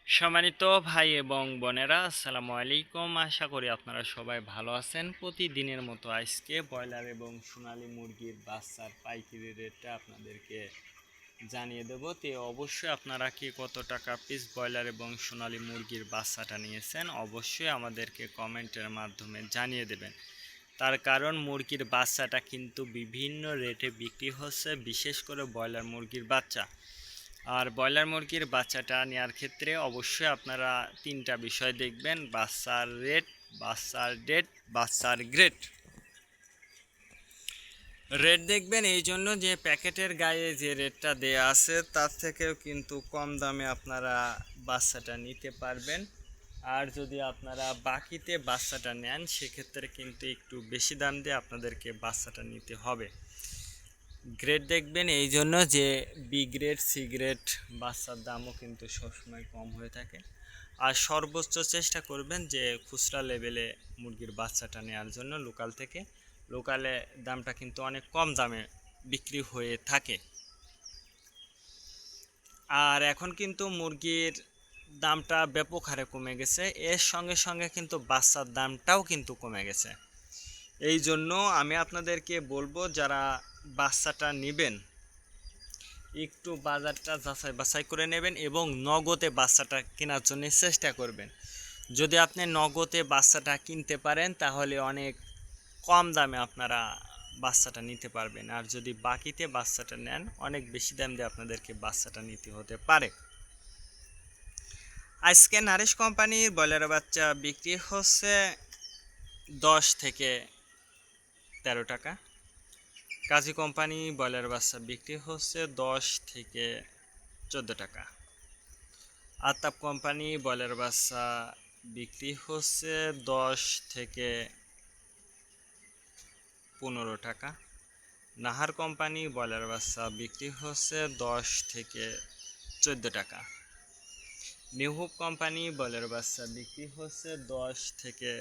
সম্মানিত ভাই এবং বোনেরা, আসসালামু আলাইকুম। আশা করি আপনারা সবাই ভালো আছেন। প্রতিদিনের মতো আজকে ব্রয়লার এবং সোনালী মুরগির বাচ্চার পাইকারি রেটটা আপনাদেরকে জানিয়ে দেবো। তো অবশ্যই আপনারা কি কত টাকা পিস ব্রয়লার এবং সোনালী মুরগির বাচ্চাটা নিয়েছেন অবশ্যই আমাদেরকে কমেন্টের মাধ্যমে জানিয়ে দেবেন। তার কারণ মুরগির বাচ্চাটা কিন্তু বিভিন্ন রেটে বিক্রি হচ্ছে, বিশেষ করে ব্রয়লার মুরগির বাচ্চা। আর ব্রয়লার মুরগির বাচ্চাটা নেওয়ার ক্ষেত্রে অবশ্যই আপনারা তিনটা বিষয় দেখবেন: বাচ্চার রেট, বাচ্চার ডেট, বাচ্চার গ্রেড। রেট দেখবেন এই জন্য যে প্যাকেটের গায়ে যে রেটটা দেয়া আছে তার থেকেও কিন্তু কম দামে আপনারা বাচ্চাটা নিতে পারবেন। আর যদি আপনারা বাকিতে বাচ্চাটা নেন সেক্ষেত্রে কিন্তু একটু বেশি দাম দিয়ে আপনাদেরকে বাচ্চাটা নিতে হবে। গ্রেড দেখবেন এই জন্য যে বি গ্রেড, সি গ্রেড বাচ্চার দামও কিন্তু সবসময় কম হয়ে থাকে। আর সর্বোচ্চ চেষ্টা করবেন যে খুচরা লেভেলে মুরগির বাচ্চাটা নেওয়ার জন্য লোকাল থেকে। লোকালে দামটা কিন্তু অনেক কম দামে বিক্রি হয়ে থাকে। আর এখন কিন্তু মুরগির দামটা ব্যাপক হারে কমে গেছে, এর সঙ্গে সঙ্গে কিন্তু বাচ্চার দামটাও কিন্তু কমে গেছে। এই জন্য আমি আপনাদেরকে বলবো, যারা বাচ্চাটা নেবেন একটু বাজারটা যাচাই বাছাই করে নেবেন এবং নগদে বাচ্চাটা কেনার জন্য চেষ্টা করবেন। যদি আপনি নগদে বাচ্চাটা কিনতে পারেন তাহলে অনেক কম দামে আপনারা বাচ্চাটা নিতে পারবেন। আর যদি বাকিতে বাচ্চাটা নেন অনেক বেশি দাম দিয়ে আপনাদেরকে বাচ্চাটা নিতে হতে পারে। আজকে নারিশ কোম্পানির ব্রয়লার বাচ্চা বিক্রি হচ্ছে 10 থেকে 13 টাকা। কাজী কোম্পানি ব্রয়লার বাচ্চা বিক্রি হচ্ছে 10 থেকে 14 টাকা। আতাপ কোম্পানি ব্রয়লার বাচ্চা বিক্রি হচ্ছে 10 থেকে 15 টাকা। নাহার কোম্পানি ব্রয়লার বাচ্চা বিক্রি হচ্ছে 10 থেকে 14 টাকা। নিউহুব কোম্পানি ব্রয়লার বাচ্চা বিক্রি হচ্ছে 10 থেকে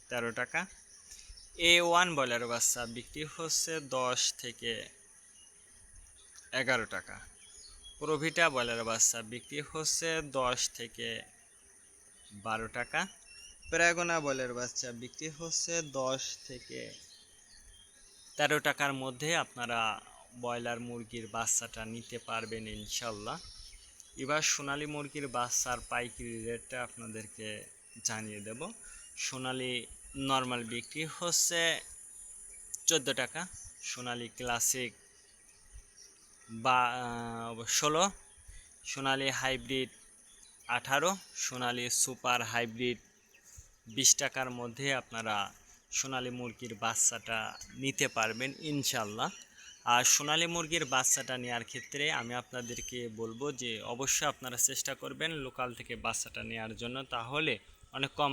13 টাকা। A1 ব্রয়লার বাচ্চা বিক্রি হচ্ছে 10 থেকে 11 টাকা। প্রোভিটা ব্রয়লার বাচ্চা বিক্রি হচ্ছে 10 থেকে 12 টাকা। প্রাগনা ব্রয়লার বাচ্চা বিক্রি হচ্ছে 10 থেকে 13 টাকার মধ্যে আপনারা ব্রয়লার মুরগির বাচ্চাটা নিতে পারবেন ইনশাল্লাহ। এবার সোনালী মুরগির বাচ্চার পাইকারি রেটটা আপনাদেরকে জানিয়ে দেব। সোনালী নর্মাল বিক্রি হচ্ছে 14 টাকা, সোনালী ক্লাসিক 16, সোনালী হাইব্রিড 18, সোনালী সুপার হাইব্রিড 20 টাকার মধ্যে আপনারা সোনালী মুরগির বাচ্চাটা নিতে পারবেন ইনশাল্লাহ। আর সোনালী মুরগির বাচ্চাটা নেওয়ার ক্ষেত্রে আমি আপনাদেরকে বলবো যে অবশ্যই আপনারা চেষ্টা করবেন লোকাল থেকে বাচ্চাটা নেওয়ার জন্য, তাহলে অনেক কম